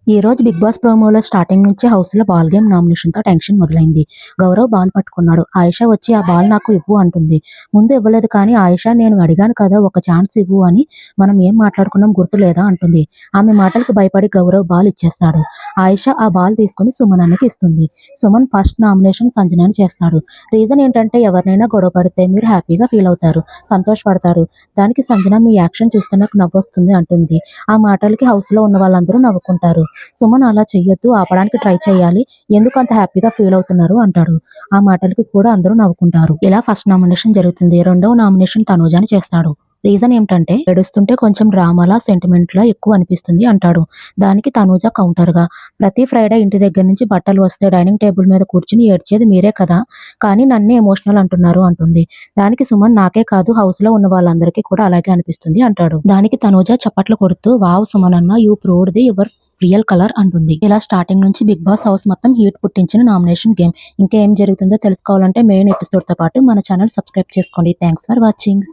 ఈ రోజు 'big boss' ప్రోమోలో స్టార్టింగ్ నుంచే హౌస్‌లో బాల్ గేమ్ నామినేషన్‌తో టెన్షన్ మొదలైంది. గౌరవ్ బాల్ పట్టుకున్నాడు. ఆయిషా వచ్చి ఆ బాల్ నాకు ఇవ్వు అంటుంది. ముందు ఇవ్వలేదు కానీ ఆయిషా నేను అడిగాను కదా ఒక ఛాన్స్ ఇవ్వు అని మనం ఏం మాట్లాడుకున్నాం గుర్తులేదా అంటుంది. ఆమె మాటలకు భయపడి గౌరవ్ బాల్ ఇచ్చేస్తాడు. ఆయిషా ఆ బాల్ తీసుకుని సుమన్ అన్నకి ఇస్తుంది. సుమన్ ఫస్ట్ నామినేషన్ సంజనాని చేస్తాడు. రీజన్ ఏంటంటే ఎవరినైనా గొడవ పడితే మీరు హ్యాపీగా ఫీల్ అవుతారు, సంతోషపడతారు. దానికి సంజన మీ యాక్షన్ చూస్తే నాకు నవ్వొస్తుంది అంటుంది. ఆ మాటలకి హౌస్‌లో ఉన్న వాళ్ళందరూ నవ్వుకుంటారు. సుమన్ అలా చెయ్యొద్దు, ఆపడానికి ట్రై చేయాలి. ఎందుకు అంత హ్యాపీగా ఫీల్ అవుతున్నారు అంటాడు. ఆ మాటలకి కూడా అందరూ నవ్వుకుంటారు. ఇలా ఫస్ట్ నామినేషన్ జరుగుతుంది. రెండవ నామినేషన్ తనూజని చేస్తాడు. రీజన్ ఏంటంటే ఏడుస్తుంటే కొంచెం డ్రామాలా, సెంటిమెంట్‌లా ఎక్కువ అనిపిస్తుంది అంటాడు. దానికి తనూజ కౌంటర్‌గా ప్రతి ఫ్రైడే ఇంటి దగ్గర నుంచి బట్టలు వస్తే డైనింగ్ టేబుల్ మీద కూర్చుని ఏడ్చేది మీరే కదా! కానీ నన్నే ఎమోషనల్ అంటున్నారు అంటుంది. దానికి సుమన్ నాకే కాదు హౌస్‌లో ఉన్న వాళ్ళందరికీ కూడా అలాగే అనిపిస్తుంది అంటాడు. దానికి తనూజ చప్పట్లు కొడుతూ వావ్ సుమన్ అన్న you proved the your real colour అంటుంది. ఇలా స్టార్టింగ్ నుంచి బిగ్ బాస్ హౌస్ మొత్తం హీట్ పుట్టించిన నామినేషన్ గేమ్. ఇంకా ఏం జరుగుతుందో తెలుసుకోవాలంటే మెయిన్ ఎపిసోడ్‌తో పాటు మన ఛానల్ సబ్స్క్రైబ్ చేసుకోండి. Thanks for watching.